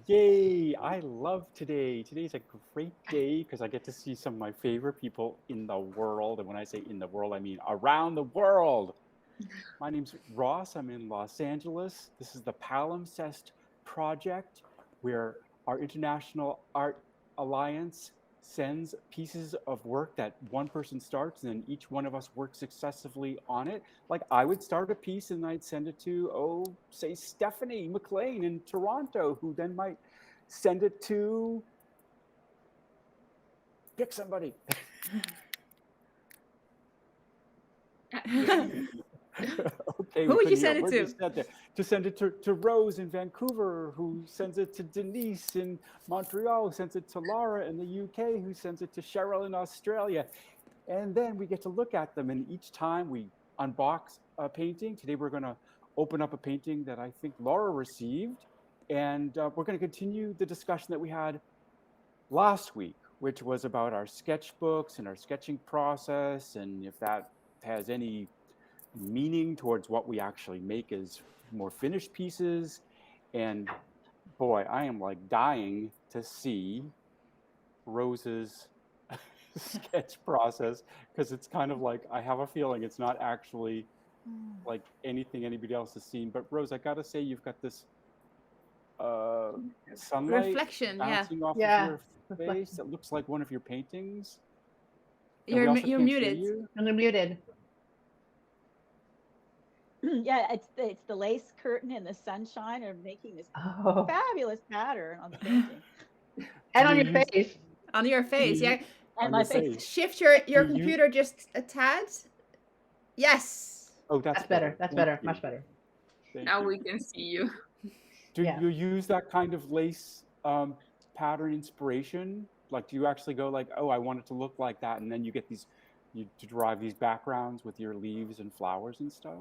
Yay! I love today. Today's a great day because I get to see some of my favorite people in the world. And when I say in the world, I mean around the world. My name's Ross. I'm in Los Angeles. This is the Palimpsest project where our International Art Alliance sends pieces of work that one person starts and then each one of us works successively on it. Like I would start a piece and I'd send it to, oh, say Stephanie McLean in Toronto, who then might send it to pick somebody. Okay, Who we would you couldn't hear. send it Where'd you to? send it? To send it to Rose in Vancouver, who sends it to Denise in Montreal, who sends it to Laura in the UK, who sends it to Cheryl in Australia. And then we get to look at them. And each time we unbox a painting, today we're going to open up a painting that I think Laura received. And we're going to continue the discussion that we had last week, which was about our sketchbooks and our sketching process, and if that has any meaning towards what we actually make as more finished pieces. And boy, I am like dying to see Rose's sketch process because it's kind of like I have a feeling it's not actually like anything anybody else has seen. But Rose, I gotta say, you've got this sunlight Reflection, yeah. bouncing off of Yeah, your face. It looks like one of your paintings. And You're we also you're can't see muted. you. I'm muted. Yeah, it's the lace curtain and the sunshine are making this Oh, fabulous pattern on the painting. and on Do your you use face. On your face, you yeah. And on my your face. face? Shift your Do you computer just a tad. Yes. Oh, that's That's better. That's Thank better. you. Much better. Thank Now you. we can see you. Do Yeah. you use that kind of lace pattern inspiration? Like, do you actually go like, oh, I want it to look like that, and then you get these, you to derive these backgrounds with your leaves and flowers and stuff?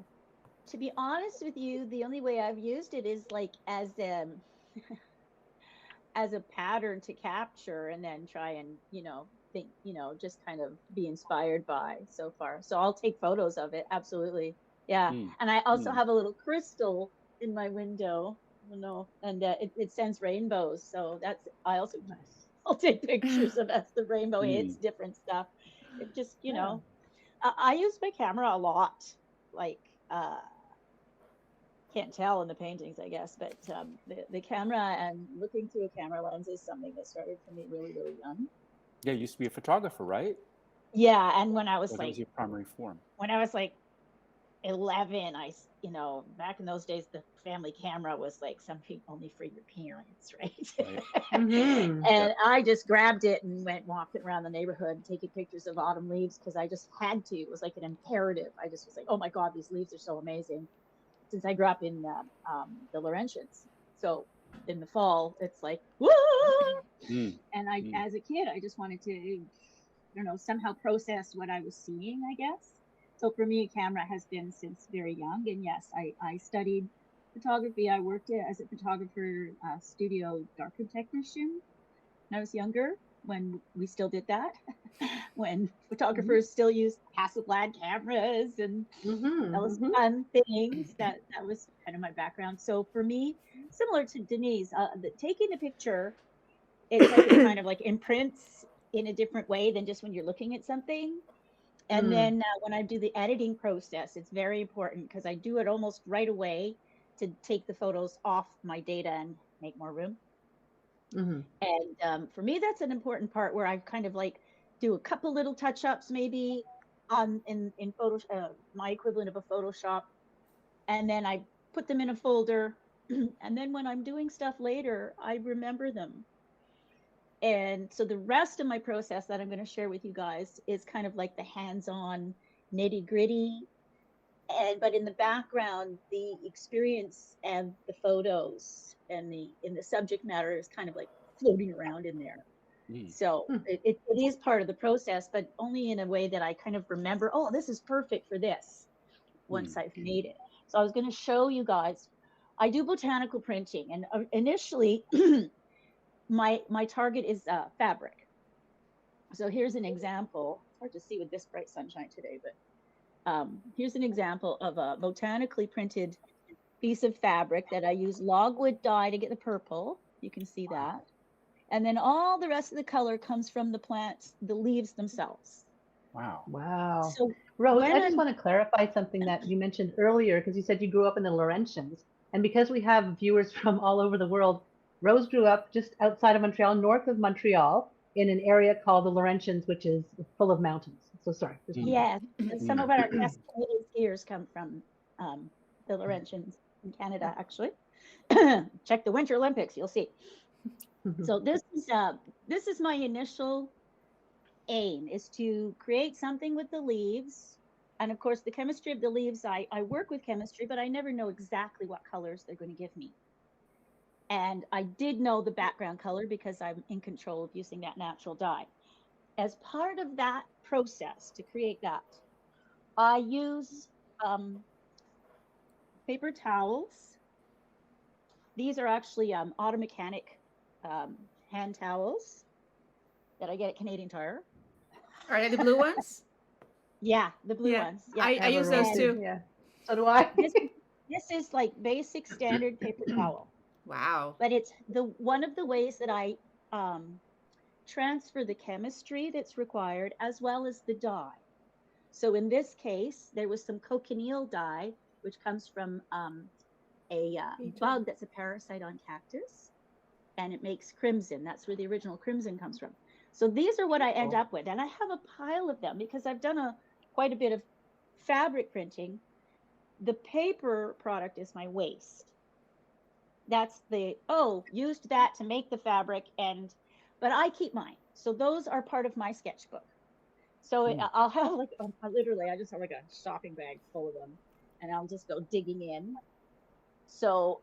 To be honest with you, the only way I've used it is like as a pattern to capture and then try and, think, just kind of be inspired by so far. So I'll take photos of it. Absolutely. Yeah. Mm, And I also mm. have a little crystal in my window, and it sends rainbows. So I also, I'll take pictures of as the rainbow hits different stuff. It just, Yeah. I use my camera a lot. Like, can't tell in the paintings, I guess, but the camera and looking through a camera lens is something that started for me really, really young. Yeah, you used to be a photographer, right? Yeah, and when I was Or that was like, your primary form. 11, back in those days, the family camera was like something only for your parents, right? Right. Mm-hmm. And I just grabbed it and went walking around the neighborhood taking pictures of autumn leaves because I just had to. It was like an imperative. I just was like, oh my God, these leaves are so amazing. Since I grew up in the Laurentians. So in the fall, it's like, woo! Mm, And as a kid, I just wanted to, somehow process what I was seeing, I guess. So for me, camera has been since very young. And yes, I studied photography. I worked as a photographer, studio darkroom technician when I was younger, when we still did that, when photographers still used Hasselblad cameras and those fun things. That was kind of my background. So for me, similar to Denise, taking a picture, it's like it kind of like imprints in a different way than just when you're looking at something. And then when I do the editing process, it's very important because I do it almost right away to take the photos off my data and make more room. And for me, that's an important part where I kind of like do a couple little touch-ups maybe in photo, my equivalent of a Photoshop, and then I put them in a folder. And then when I'm doing stuff later, I remember them. And so the rest of my process that I'm going to share with you guys is kind of like the hands-on nitty-gritty. But in the background, the experience and the photos and the subject matter is kind of like floating around in there. So it is part of the process, but only in a way that I kind of remember, oh, this is perfect for this once I've made it. So I was going to show you guys, I do botanical printing, and initially my target is fabric. So here's an example. It's hard to see with this bright sunshine today, but here's an example of a botanically printed piece of fabric that I use logwood dye to get the purple. You can see that. And then all the rest of the color comes from the plants, the leaves themselves. Wow. Wow. So Rose, when I just I'm- want to clarify something that you mentioned earlier, because you said you grew up in the Laurentians. And because we have viewers from all over the world, Rose grew up just outside of Montreal, north of Montreal, in an area called the Laurentians, which is full of mountains. So sorry. Yes, and some of our best Canadian skiers come from the Laurentians in Canada, actually. Check the Winter Olympics, you'll see. So this is my initial aim, is to create something with the leaves. And of course, the chemistry of the leaves, I work with chemistry, but I never know exactly what colors they're going to give me. And I did know the background color because I'm in control of using that natural dye. As part of that process to create that, I use paper towels. These are actually Automechanic hand towels that I get at Canadian Tire. Are they the blue ones? Yeah, the blue Yeah. ones. Yeah, I use those too. Yeah. So do I. this is like basic standard paper towel, Wow. but it's one of the ways that I transfer the chemistry that's required as well as the dye. So in this case, there was some cochineal dye, which comes from a bug that's a parasite on cactus, and it makes crimson. That's where the original crimson comes from. So these are what I end up with, and I have a pile of them because I've done quite a bit of fabric printing. The paper product is my waste. That's used that to make the fabric, but I keep mine. So those are part of my sketchbook. So I'll have literally, I just have like a shopping bag full of them, and I'll just go digging in. So,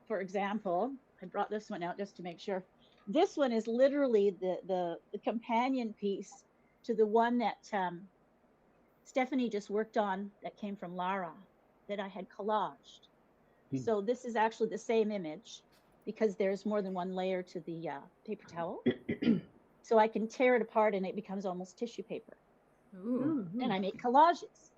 for example, I brought this one out just to make sure. This one is literally the companion piece to the one that Stephanie just worked on that came from Lara that I had collaged. So this is actually the same image because there's more than one layer to the paper towel. So I can tear it apart and it becomes almost tissue paper. Ooh. And I make collages.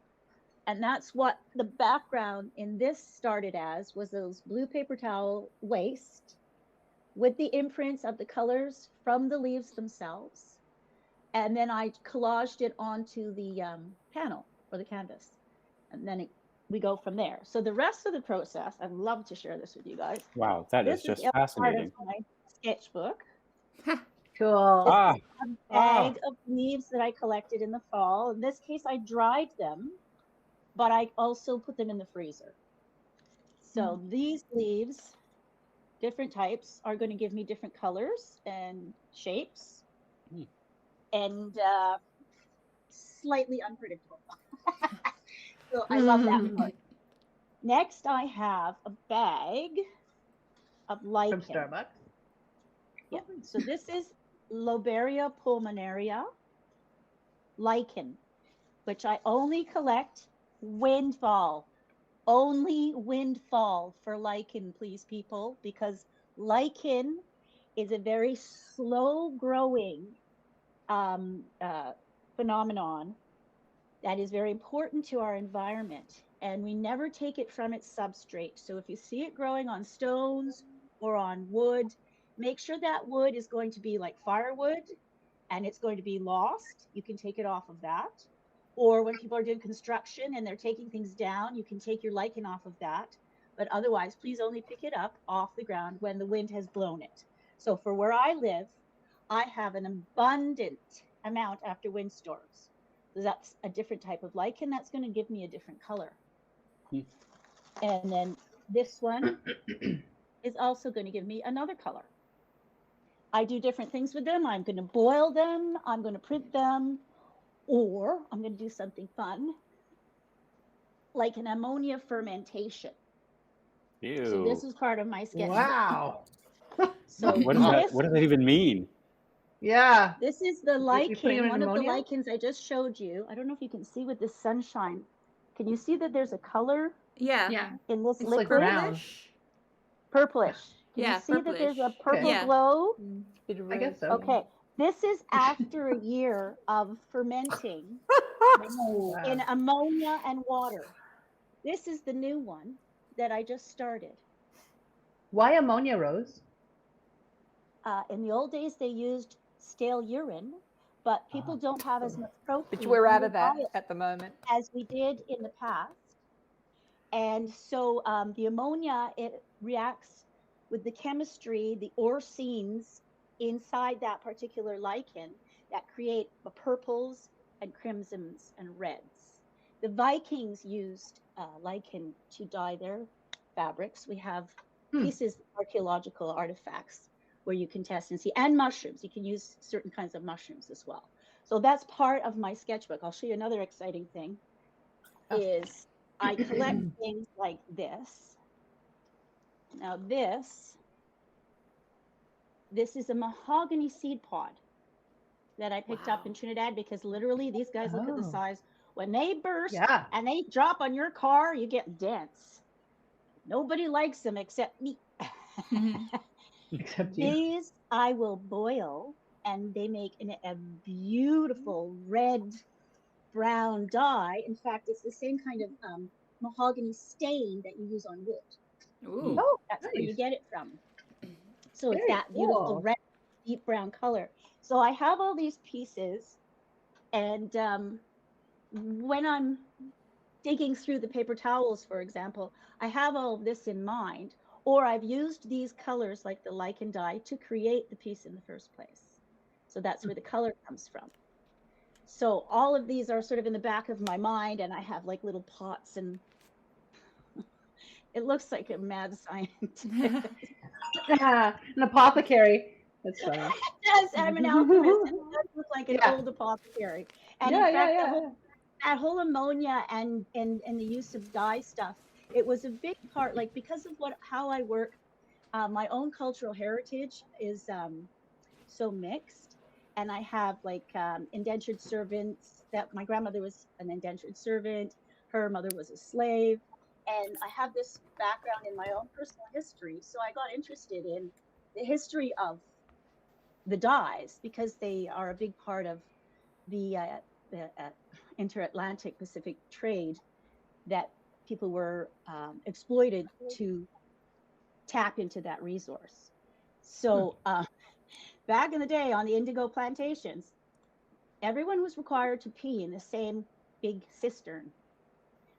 And that's what the background in this started as, was those blue paper towel waste with the imprints of the colors from the leaves themselves. And then I collaged it onto the panel or the canvas. And then we go from there. So the rest of the process, I'd love to share this with you guys. Wow, that is just fascinating. Part of my sketchbook. Cool. This is a bag of leaves that I collected in the fall. In this case, I dried them, but I also put them in the freezer. So these leaves, different types, are going to give me different colors and shapes, and slightly unpredictable. So I love that part. Next, I have a bag of lichen. From Starbucks. Yeah. So this is Loberia pulmonaria lichen, which I only collect windfall. Only windfall for lichen, please, people, because lichen is a very slow growing phenomenon that is very important to our environment, and we never take it from its substrate. So if you see it growing on stones or on wood, make sure that wood is going to be like firewood and it's going to be lost. You can take it off of that. Or when people are doing construction and they're taking things down, you can take your lichen off of that. But otherwise, please only pick it up off the ground when the wind has blown it. So for where I live, I have an abundant amount after windstorms. So that's a different type of lichen. That's going to give me a different color. And then this one is also going to give me another color. I do different things with them. I'm going to boil them. I'm going to print them. Or I'm going to do something fun, like an ammonia fermentation. Ew. So this is part of my sketchbook. Wow. So What does that even mean? Yeah. This is the You're putting it lichen, in one of the ammonia? lichens I just showed you. I don't know if you can see with this sunshine. Can you see that there's a color Yeah. in this It's like liquid? brown. Purplish. Can Yeah, you see that there's a purplish. purple Yeah. glow? I guess so. Okay. This is after a year of fermenting Wow. in ammonia and water. This is the new one that I just started. Why ammonia, Rose? in the old days, they used stale urine, but people don't have as much protein Which we're out in of their that diet at the moment. as we did in the past. And so the ammonia, it reacts with the chemistry, the orsenes inside that particular lichen that create the purples and crimsons and reds. The Vikings used lichen to dye their fabrics. We have pieces, archaeological artifacts where you can test and see, and mushrooms. You can use certain kinds of mushrooms as well. So that's part of my sketchbook. I'll show you another exciting thing is I collect things like this. Now this is a mahogany seed pod that I picked up in Trinidad, because literally these guys, look at the size. When they burst and they drop on your car, you get dents. Nobody likes them except me. Except you. These I will boil, and they make a beautiful red brown dye. In fact, it's the same kind of mahogany stain that you use on wood. Ooh. Oh, That's where you nice. get it from. So it's Very that beautiful cool. red, deep brown color. So I have all these pieces, and when I'm digging through the paper towels, for example, I have all of this in mind, or I've used these colors like the lichen dye to create the piece in the first place. So that's where the color comes from. So all of these are sort of in the back of my mind, and I have like little pots, and it looks like a mad scientist. An apothecary. That's funny. Yes, I'm an alchemist. It does look like an old apothecary. And in fact, that whole ammonia and the use of dye stuff, it was a big part, like, because of how I work, my own cultural heritage is so mixed. And I have like indentured servants, that my grandmother was an indentured servant, her mother was a slave. And I have this background in my own personal history. So I got interested in the history of the dyes, because they are a big part of the inter-Atlantic Pacific trade, that people were exploited to tap into that resource. So back in the day on the indigo plantations, everyone was required to pee in the same big cistern.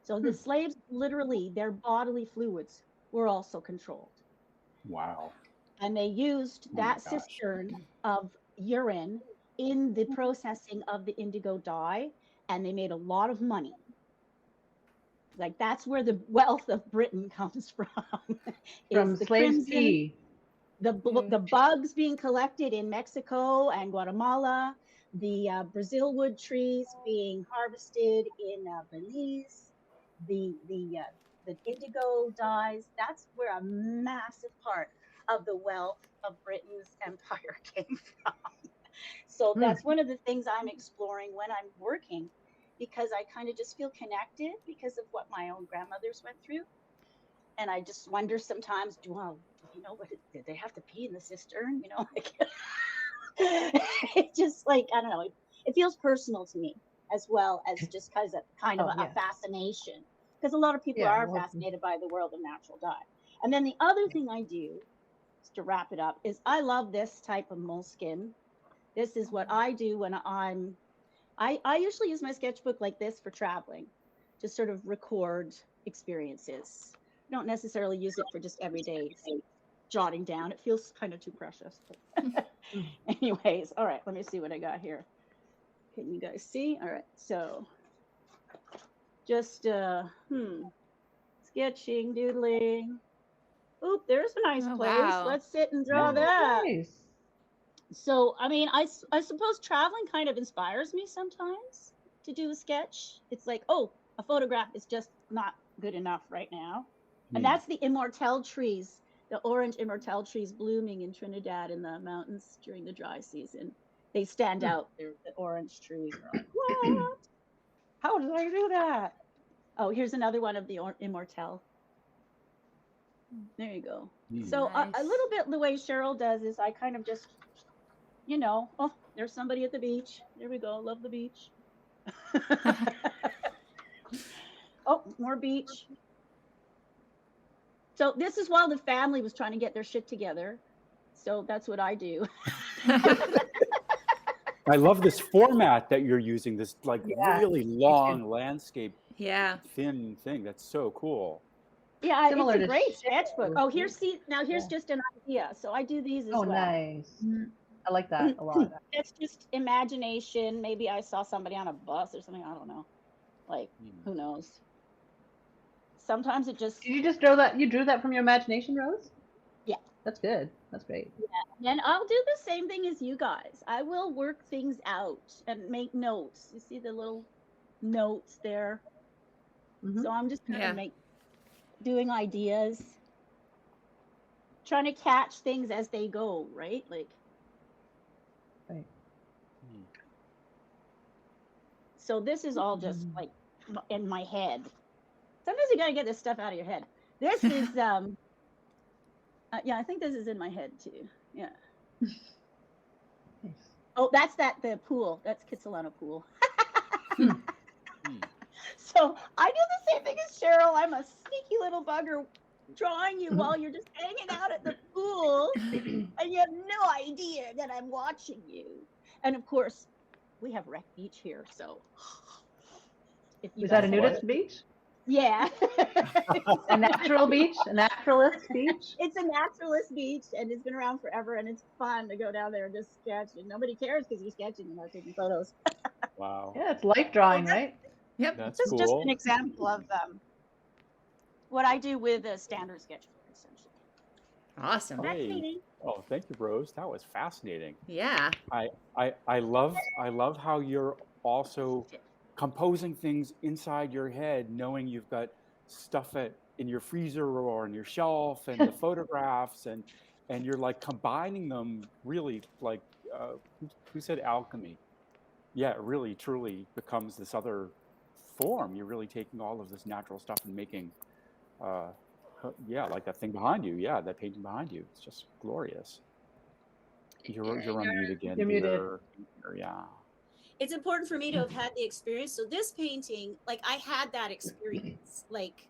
So the slaves, literally, their bodily fluids were also controlled. Wow. And they used that cistern of urine in the processing of the indigo dye, and they made a lot of money. Like, that's where the wealth of Britain comes from. From the slaves' crimson, pee. the bugs being collected in Mexico and Guatemala, the Brazil wood trees being harvested in Belize, the indigo dyes. That's where a massive part of the wealth of Britain's empire came from. So that's one of the things I'm exploring when I'm working, because I kind of just feel connected because of what my own grandmothers went through. And I just wonder sometimes, did they have to pee in the cistern? Like, it's just like, I don't know, it feels personal to me, as well as just kind of a fascination, because a lot of people are fascinated by the world of natural dye. And then the other thing I do, just to wrap it up, is I love this type of moleskin. This is what I do when I usually use my sketchbook like this for traveling, to sort of record experiences. I don't necessarily use it for just everyday jotting down. It feels kind of too precious. Anyways, all right, let me see what I got here. Can you guys see? All right, so just sketching, doodling. Oop, there's a nice place. Wow. Let's sit and draw that. Nice. So, I mean, I suppose traveling kind of inspires me sometimes to do a sketch. It's like, oh, a photograph is just not good enough right now. And that's the immortelle trees, the orange immortelle trees blooming in Trinidad in the mountains during the dry season. They stand out. They're the orange trees. Are like, what? How did I do that? Oh, here's another one of the immortelle. There you go. So Nice. a little bit the way Cheryl does is I kind of just, oh, there's somebody at the beach. There we go. Love the beach. Oh, more beach. So this is while the family was trying to get their shit together. So that's what I do. I love this format that you're using, this like Yeah, really long landscape Yeah. thin thing. That's so cool. Yeah, Similar it's a to great sketchbook. Oh, Cheryl. here's Yeah. just an idea. So I do these as Oh, well. nice. I like that a lot. It's just imagination. Maybe I saw somebody on a bus or something. I don't know. Like, who knows? Sometimes it just, Did you just draw that? You drew that from your imagination, Rose? yeah. That's good. That's great. And I'll do the same thing as you guys. I will work things out and make notes. You see the little notes there? Mhm. So I'm just kind Yeah. of doing ideas, trying to catch things as they go, right? Like, Right. so this is all just like in my head. Sometimes you gotta get this stuff out of your head. This is yeah, I think this is in my head too. Yeah. Nice. Oh, that's the pool. That's Kitsilano pool. So I do the same thing as Cheryl. I'm a sneaky little bugger drawing you while you're just hanging out at the pool and you have no idea that I'm watching you. And of course, we have Wreck Beach here, so if you Is that a guys- nudist beach? Yeah. A natural beach? A naturalist beach? It's a naturalist beach and it's been around forever and it's fun to go down there and just sketch and nobody cares because you're sketching and not taking photos. Wow. Yeah, it's life drawing, right? Yep. That's This is just an cool. example of what I do with a standard sketchbook, essentially. Awesome. That's Hey. me. Oh, thank you, Rose. That was fascinating. Yeah. I love how you're also composing things inside your head, knowing you've got stuff in your freezer or on your shelf and the photographs and you're like combining them really like who said alchemy? Yeah, it really truly becomes this other form. You're really taking all of this natural stuff and making yeah, like that thing behind you. Yeah, that painting behind you. It's just glorious. You're on mute again. You're muted. Yeah. It's important for me to have had the experience. So this painting, like I had that experience, like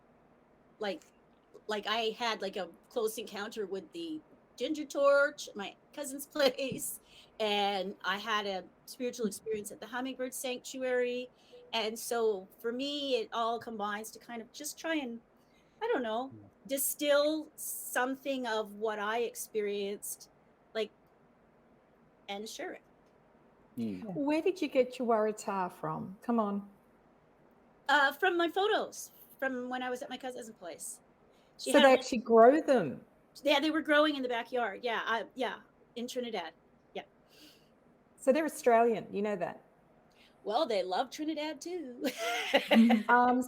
I had like a close encounter with the ginger torch at my cousin's place, and I had a spiritual experience at the hummingbird sanctuary. And so for me, it all combines to kind of just try and, I don't know, distill something of what I experienced, like, and share it. Where did you get your waratah from? Come on. From my photos from when I was at my cousin's place. She So had they a- actually grow them. Yeah, they were growing in the backyard. Yeah, in Trinidad. Yeah. So they're Australian. You know that. Well, they love Trinidad too.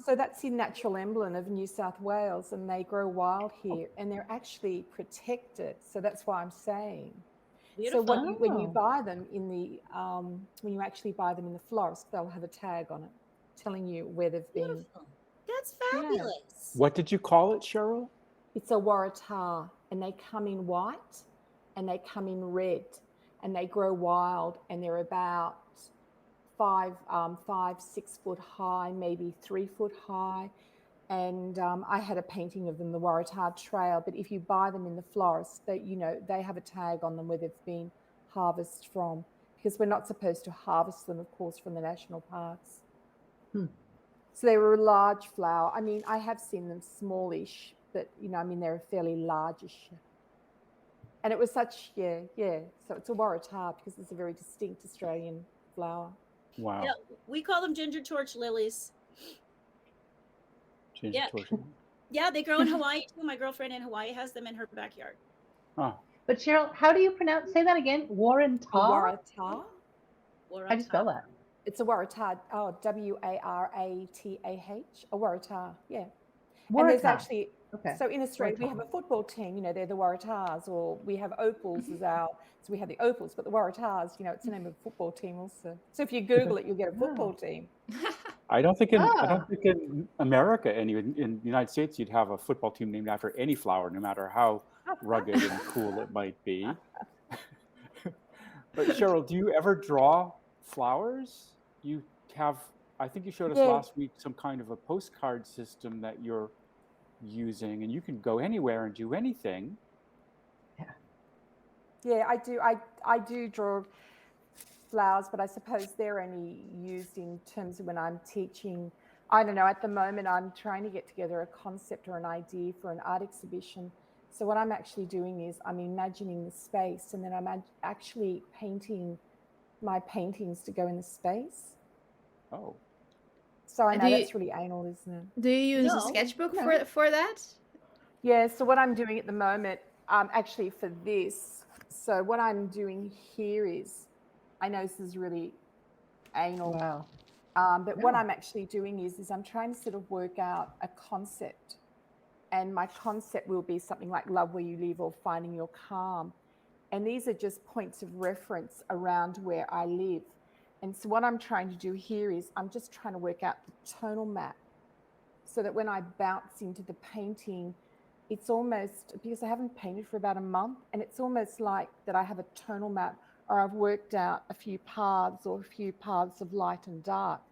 So that's the natural emblem of New South Wales, and they grow wild here, and they're actually protected. So that's why I'm saying. Beautiful. So when you buy them in the when you actually buy them in the florist, they'll have a tag on it telling you where they've been. Beautiful. That's fabulous. What did you call it, Cheryl? It's a waratah, and they come in white, and they come in red, and they grow wild, and they're about 6 foot high, maybe 3 foot high. And I had a painting of them, the Waratah Trail. But if you buy them in the florist, they have a tag on them where they've been harvested from, because we're not supposed to harvest them, of course, from the national parks. So they were a large flower. I mean, I have seen them smallish, but they're fairly largish. And it was such, yeah. So it's a Waratah because it's a very distinct Australian flower. Wow. Yeah, we call them ginger torch lilies. Ginger Yeah. torch. Yeah, they grow in Hawaii too. My girlfriend in Hawaii has them in her backyard. Huh. But Cheryl, how do you say that again? Waratah? Waratah. How do you spell that? It's a Waratah. Oh, Waratah. A Waratah. Yeah. Waratah. And there's actually, Okay. so in Australia, we Waratah. have a football team, they're the Waratahs, or we have Opals as so we have the Opals, but the Waratahs, it's the name of a football team also. So if you Google it, you'll get a football team. I don't think in America, in the United States, you'd have a football team named after any flower, no matter how rugged and cool it might be. But Cheryl, do you ever draw flowers? You have, I think you showed us last week some kind of a postcard system that you're using, and you can go anywhere and do anything. Yeah, I do draw flowers, but I suppose they're only used in terms of when I'm teaching. I don't know, at the moment I'm trying to get together a concept or an idea for an art exhibition. So what I'm actually doing is I'm imagining the space, and then I'm actually painting my paintings to go in the space. Oh, So I And know that's really anal, isn't it? do you use a No, sketchbook no. for that? Yeah, so what I'm doing at the moment, actually for this, so what I'm doing here is, I know this is really anal, Wow. but what No. I'm actually doing is I'm trying to sort of work out a concept. And my concept will be something like love where you live or finding your calm. And these are just points of reference around where I live. And so what I'm trying to do here is I'm just trying to work out the tonal map so that when I bounce into the painting, it's almost, because I haven't painted for about a month, and it's almost like that I have a tonal map, or I've worked out a few paths or a few paths of light and dark.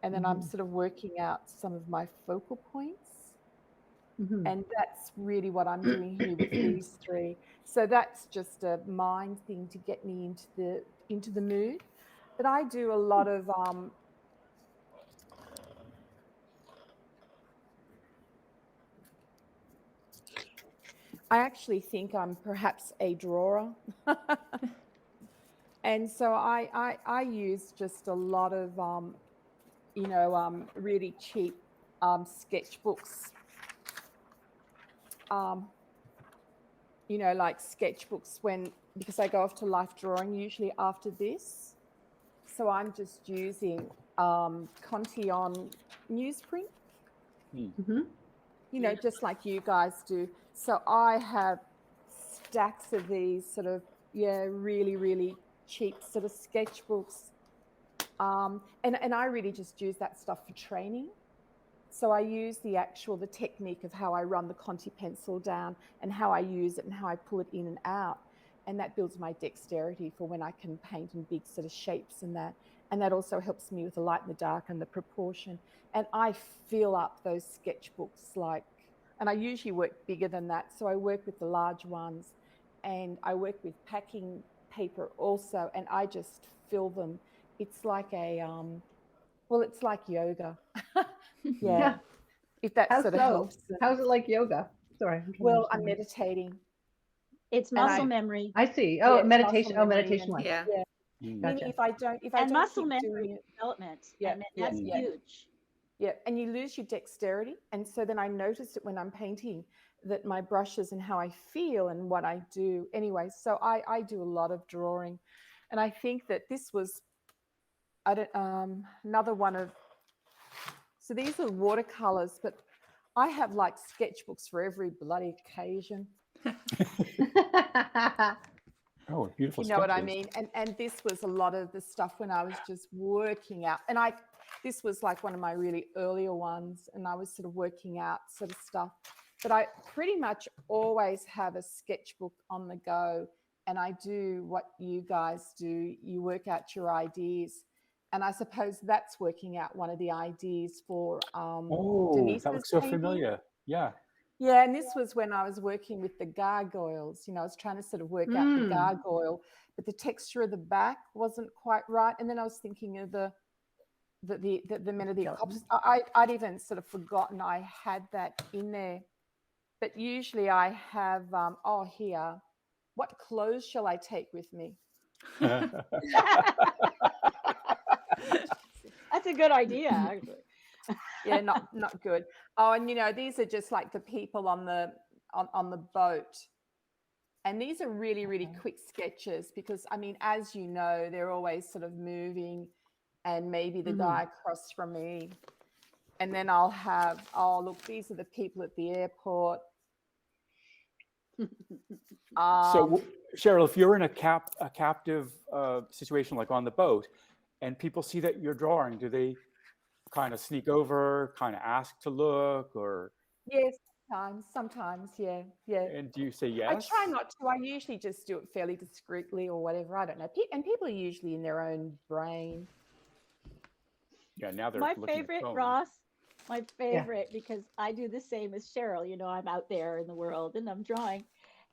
And then I'm sort of working out some of my focal points. And that's really what I'm doing here with these three. So that's just a mind thing to get me into the mood. But I do a lot of I actually think I'm perhaps a drawer. And so I use just a lot of really cheap sketchbooks. Like sketchbooks because I go off to life drawing usually after this. So I'm just using Conti on newsprint, just like you guys do. So I have stacks of these sort of, really, really cheap sort of sketchbooks. And I really just use that stuff for training. So I use the technique of how I run the Conti pencil down and how I use it and how I pull it in and out. And that builds my dexterity for when I can paint in big sort of shapes and that. And that also helps me with the light and the dark and the proportion. And I fill up those sketchbooks and I usually work bigger than that. So I work with the large ones, and I work with packing paper also. And I just fill them. It's like it's like yoga. Yeah. If that How sort of so? helps. How's it like yoga? Sorry, I'm trying to Well, I'm understand. meditating. It's And muscle memory. I see. Yeah, Oh, it's meditation. muscle Oh, memory meditation and one. Yeah. yeah. mm, Meaning Gotcha. if I don't And muscle keep memory doing it, development. yeah, And yeah, that's yeah. huge. Yeah, and you lose your dexterity. And so then I notice it when I'm painting, that my brushes and how I feel and what I do. Anyway, so I do a lot of drawing. And I think that this was another one of, so these are watercolors, but I have like sketchbooks for every bloody occasion. oh, beautiful You know what I sketches. mean? And this was a lot of the stuff when I was just working out. And this was like one of my really earlier ones, and I was sort of working out sort of stuff. But I pretty much always have a sketchbook on the go, and I do what you guys do. You work out your ideas. And I suppose that's working out one of the ideas for Oh, that Denise's looks so painting. familiar. Yeah. Yeah, and this was when I was working with the gargoyles. I was trying to sort of work out the gargoyle, but the texture of the back wasn't quite right. And then I was thinking of the men of the cops. I'd even sort of forgotten I had that in there. But usually I have here. What clothes shall I take with me? That's a good idea, actually. Yeah, not good. Oh, and these are just like the people on the boat. And these are really, really quick sketches because, I mean, as you know, they're always sort of moving, and maybe the guy across from me. And then I'll have, look, these are the people at the airport. So, Cheryl, if you're in a captive situation like on the boat, and people see that you're drawing, do they kind of sneak over, kind of ask to look, or? Yes, sometimes, yeah. And do you say yes? I try not to. I usually just do it fairly discreetly or whatever. I don't know. And people are usually in their own brain. Yeah, now they're My looking at favorite, phone. Ross, my favorite, because I do the same as Cheryl. I'm out there in the world and I'm drawing.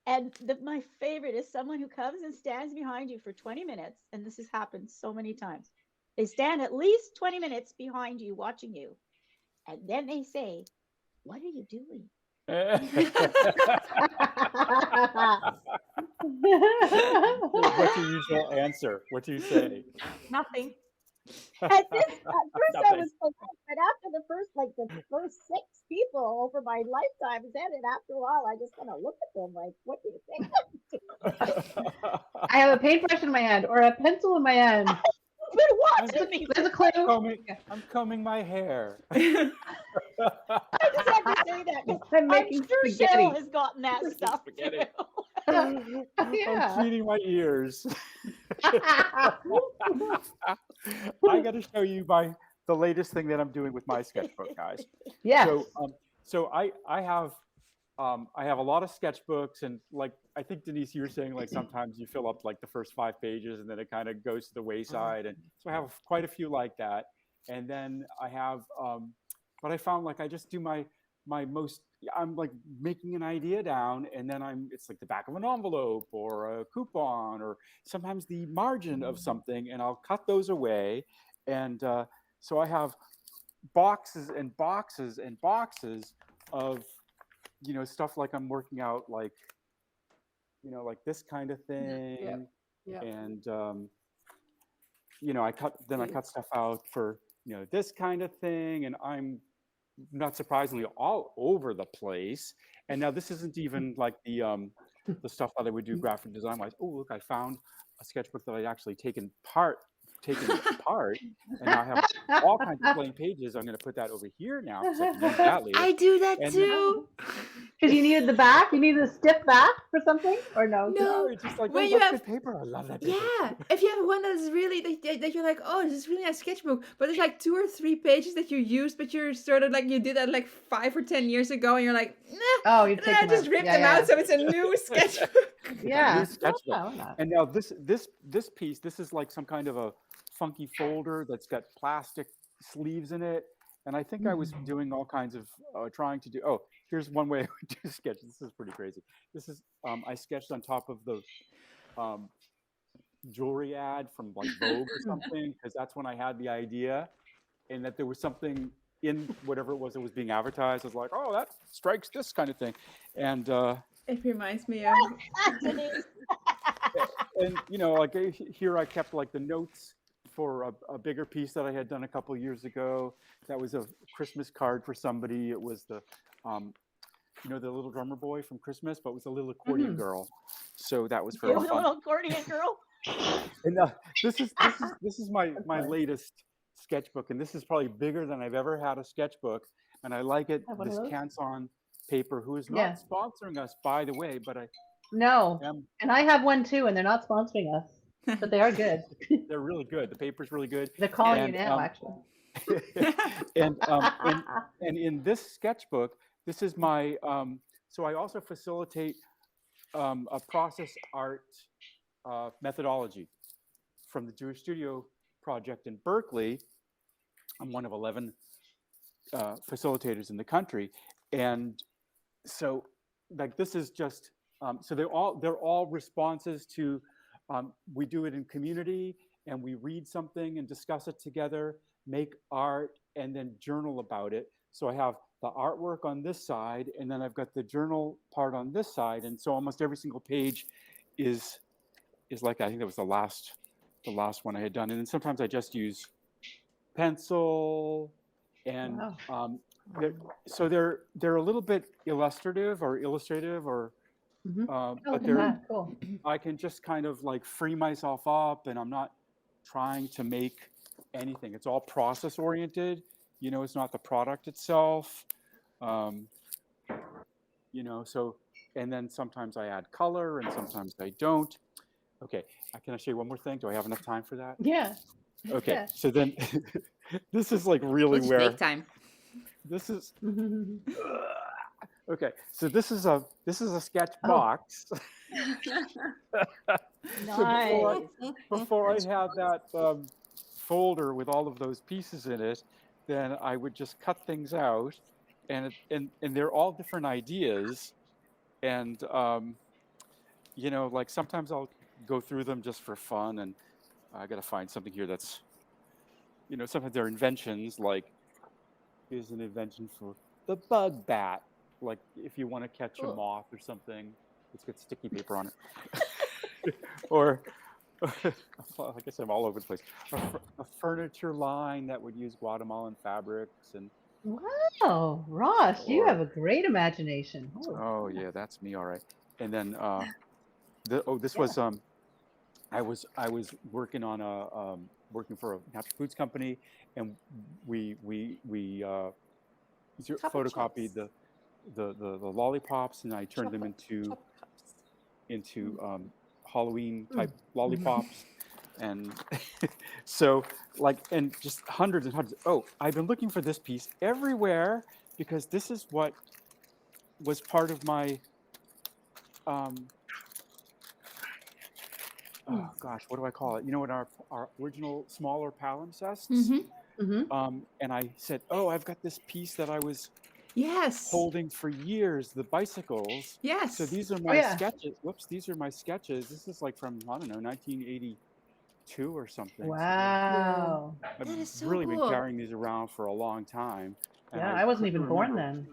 And my favorite is someone who comes and stands behind you for 20 minutes. And this has happened so many times. They stand at least 20 minutes behind you, watching you. And then they say, "What are you doing?" What's your usual answer? What do you say? Nothing. At first I Nothing. was polite, but after the first 6 people over my lifetime said it, after a while I just kind of look at them like, "What do you think?" I have a paintbrush in my hand or a pencil in my hand. But watching me, There's a clue. I'm combing my hair. I just have to say that 'cause I'm I'm making sure spaghetti. Cheryl has gotten that stuff Spaghetti. too. Yeah. I'm cleaning my ears. I got to show you the latest thing that I'm doing with my sketchbook, guys. Yes. So I have a lot of sketchbooks, and like I think Denise, you were saying like sometimes you fill up like the first 5 pages and then it kind of goes to the wayside, and so I have quite a few like that. And then I have, but I found like I just do my most. I'm like making an idea down, and then it's like the back of an envelope or a coupon or sometimes the margin of something, and I'll cut those away, and so I have boxes and boxes and boxes of stuff like I'm working out like like this kind of thing. Yeah. And I cut stuff out for this kind of thing, and I'm not surprisingly all over the place. And now this isn't even like the stuff that I would do graphic design wise. Oh, look, I found a sketchbook that I'd actually taken apart, and now I have all kinds of blank pages. I'm going to put that over here now because I can use that later. I do that And too. Because you needed the back? You needed a stiff back for something? Or no? No. It's just like, When oh, you that's have- good paper. I love that paper. Yeah, if you have one that's really that you're like, oh, this is really a sketchbook, but there's like 2 or 3 pages that you used, but you're sort of like you did that like 5 or 10 years ago, and you're like, nah. Oh, you And take then I them just out. ripped Yeah, them yeah. out, so it's a new sketchbook. Yeah. New sketchbook. Yeah, why not? And now this piece, this is like some kind of a funky folder that's got plastic sleeves in it. And I think I was doing all kinds of trying to do. Oh, here's one way I would do sketch. This is pretty crazy. This is I sketched on top of the jewelry ad from like Vogue or something, because that's when I had the idea, and that there was something in whatever it was that was being advertised. I was like, oh, that strikes this kind of thing, and It reminds me of and like here I kept like the notes for a bigger piece that I had done a couple years ago. That was a Christmas card for somebody. It was the the little drummer boy from Christmas, but it was a little accordion girl. So that was You very fun. little accordion girl. And this is my latest sketchbook, and this is probably bigger than I've ever had a sketchbook, and I like it. Have one of This those? Canson paper, who is not Yeah. sponsoring us, by the way, but I No. am. And I have one too, and they're not sponsoring us. But they are good. They're really good. The paper's really good. They're calling And, you now, actually. and in this sketchbook, this is my so I also facilitate a process art methodology from the Jewish Studio Project in Berkeley. I'm one of 11 facilitators in the country, and so like this is just so they're all responses to we do it in community, and we read something and discuss it together, make art, and then journal about it. So I have the artwork on this side, and then I've got the journal part on this side, and so almost every single page is like, I think that was the last one I had done. And then sometimes I just use pencil, and Wow. so they're a little bit illustrative or illustrative, or Mhm. Oh, but look at they're that. Cool. I can just kind of like free myself up, and I'm not trying to make anything. It's all process oriented. It's not the product itself. So, and then sometimes I add color and sometimes I don't. Okay, can I show you one more thing? Do I have enough time for that? Yeah. Okay, Yeah. so then this is like really Let's where make time. this is. Okay, so this is a sketch box. Nice. Before I had that folder with all of those pieces in it, then I would just cut things out, and they're all different ideas, and you know, like sometimes I'll go through them just for fun, and I got to find something here that's, you know, sometimes they're inventions. Like here's an invention for the bug bat. Like if you want to catch a Cool. moth or something, let's get sticky paper on it. Or like I said, I'm all over the place. A furniture line that would use Guatemalan fabrics and Wow, Ross, you have or a great imagination. Holy oh crap. yeah, that's me, all right. And then this Yeah. was I was working on a working for a natural foods company, and we Couple photocopied chops. the lollipops, and I turned them Chocolate chop cups. into Halloween type Mm. lollipops, and so like and just hundreds and hundreds. Oh, I've been looking for this piece everywhere because this is what was part of my oh gosh, what do I call it? You know, in our original smaller palimpsests. Mm-hmm. And I said, oh, I've got this piece that I was Yes. holding for years, the bicycles. Yes. So these are Oh my yeah. sketches. Whoops, these are my sketches. This is like from, I don't know, 1982 or something. Wow. I've That is so really cool. been carrying these around for a long time. And Yeah, I wasn't couldn't even born remember.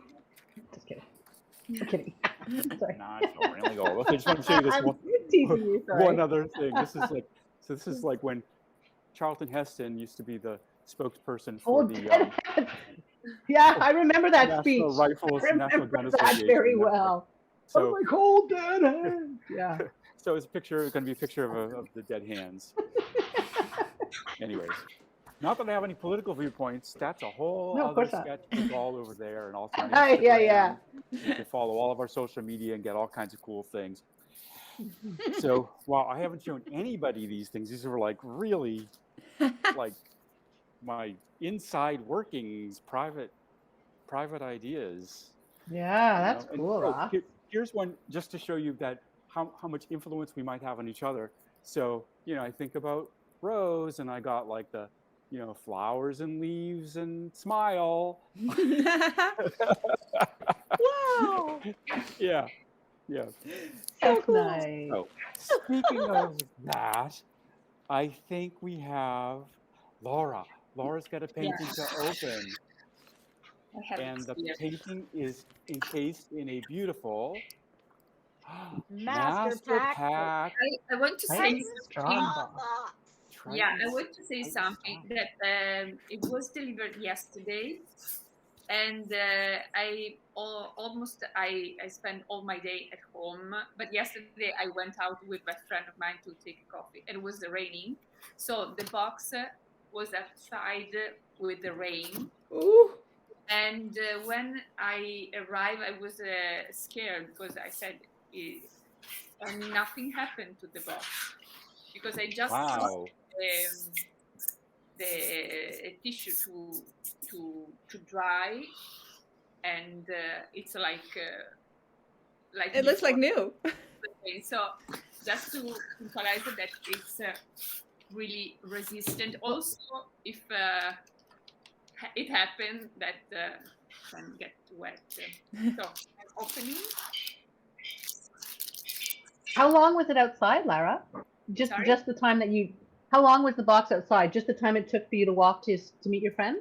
then. Just kidding. I'm kidding. Sorry. Nah, it's not really old. I just want to show you this I'm one, teasing you, sorry. one other thing. This is like when Charlton Heston used to be the spokesperson for Oh, the dead head. Yeah, I remember that speech. National Rifles, I National remember Gun that Association. very network. well. So, my cold dead hand. Yeah. so it's going to be a picture of the dead hands. Anyways, not that I have any political viewpoints. That's a whole No, of other course not. sketchbook all over there, and also on Yeah, Instagram. yeah. You can follow all of our social media and get all kinds of cool things. So while I haven't shown anybody these things, these are like really like my inside workings, private ideas. Yeah, you that's know? And, cool, oh, Ross. here's one just to show you that how much influence we might have on each other. So, you know, I think about Rose, and I got like the, you know, flowers and leaves and smile. Wow. Yeah. That's cool. nice. So, speaking of that, I think we have Laura. Laura's got a painting to open. I have And the here. painting is encased in a beautiful Master pack. I want to Right? say Strong something. box. Yeah, I want to say something that it was delivered yesterday, and I spent all my day at home. But yesterday I went out with my friend of mine to take a coffee, and it was raining, so the box was outside with the rain. Ooh. And when I arrived, I was scared because I said, and nothing happened to the box because I just Wow. the tissue to dry, and it's like It looks like new. so just to visualize that it's really resistant. Also, if it happened that can get wet. So I'm opening. How long was it outside, Lara? Sorry? Just the time that you. How long was the box outside? Just the time it took for you to walk to meet your friend?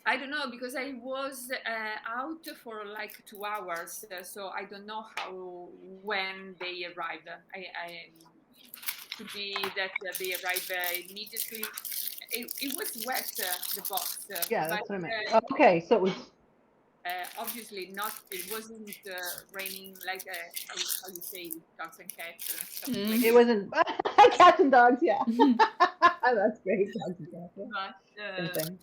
I don't know because I was out for like 2 hours, so I don't know when they arrived. I could be that they arrived immediately. It was wet, the box. Yeah, but, that's what I meant. Okay, so it was. Obviously not. It wasn't raining like how you say dogs and cats. Something like It wasn't cats and dogs. Yeah, that's great. Dogs and cats. Yeah. But, Same thing.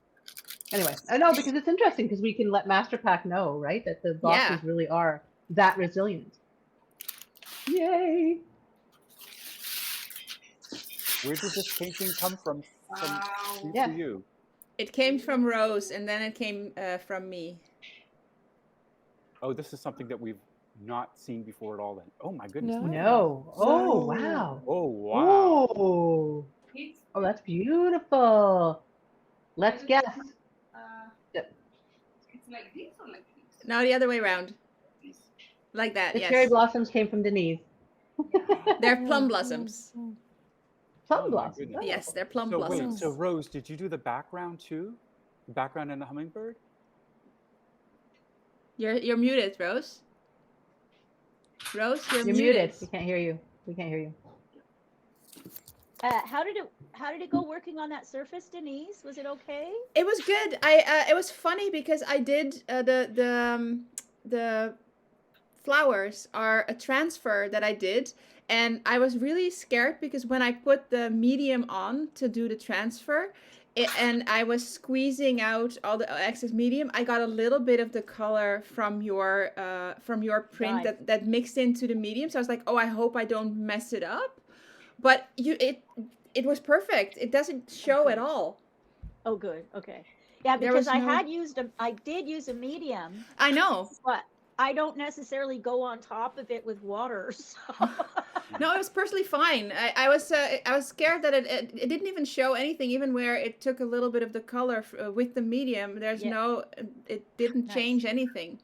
Anyway, I know because it's interesting because we can let MasterPack know, right, that the boxes really are that resilient. Yay! Where did this painting come from Yeah. to you? It came from Rose, and then it came from me. Oh, this is something that we've not seen before at all then. Oh my goodness. No. No. Oh wow. Oh wow. Oh. it's, Oh, that's beautiful. Let's guess. it's like this or like this? No, the other way around. This. Like that, The yes. cherry blossoms came from Denise. They're plum blossoms. Plum Oh my blossoms. goodness. Oh. Yes, they're plum So blossoms. wait, so Rose, did you do the background too? The background in the hummingbird? You're muted, Rose. Rose, you're You're muted. We can't hear you. We can't hear you. How did it go working on that surface, Denise? Was it okay? It was good. It was funny because I did the flowers are a transfer that I did, and I was really scared because when I put the medium on to do the transfer, and I was squeezing out all the excess medium, I got a little bit of the color from your print Dye. that mixed into the medium. So I was like, oh, I hope I don't mess it up. But it was perfect. It doesn't show at all. Oh, good. Okay. Yeah, There because was no- I did use a medium, I know. but I don't necessarily go on top of it with water. So. No, it was personally fine. I was scared that it didn't even show anything, even where it took a little bit of the color with the medium. There's Yeah. it didn't Nice. change anything.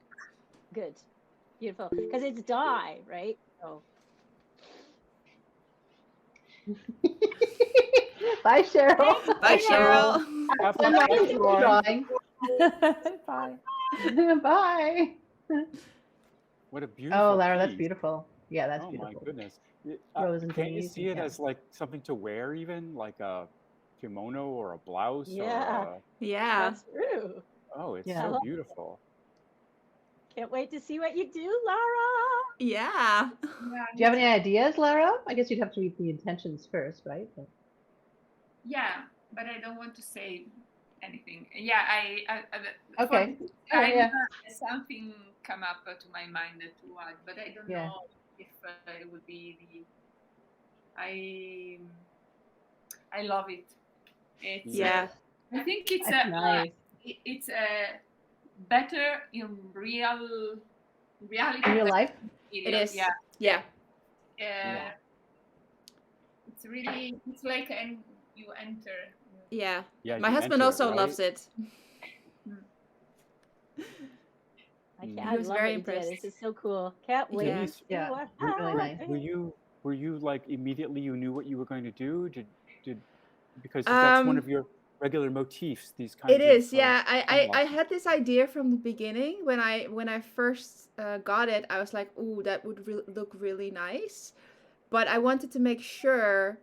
Good. Beautiful. Because it's dye, right? So. Bye, Cheryl. Bye, Cheryl. Have I'm fun not next one. drawing. Bye. Bye. What a beautiful Oh, Lara, that's piece. beautiful. Yeah, that's Oh beautiful. my goodness. Rose and Can you Denise, see it yeah. as like something to wear even? Like a kimono or a blouse? Yeah. Or Yeah. That's true. oh, it's Yeah. so beautiful. Can't wait to see what you do, Lara. Yeah. Do you have any ideas, Lara? I guess you'd have to read the intentions first, right? But- Yeah, but I don't want to say anything. Yeah, I Okay. for- Oh, yeah. something come up to my mind to add, but I don't Yeah. know if it would be the. I love it. It's Yeah. I think it's That's nice. it's better in reality. In real than life? It video. is. Yeah. Yeah. Yeah. It's really it's like you enter. Yeah. Yeah, My you husband enter it, also right? loves it. I was love very what you did. impressed. This is so cool. Can't wait. Yeah. Denise, to see Yeah, what really nice. happens. were you like immediately you knew what you were going to do? Did because that's one of your regular motifs, these kinds It of is, yeah. I blossoms. had this idea from the beginning when I first got it. I was like, "Ooh, that would look really nice," but I wanted to make sure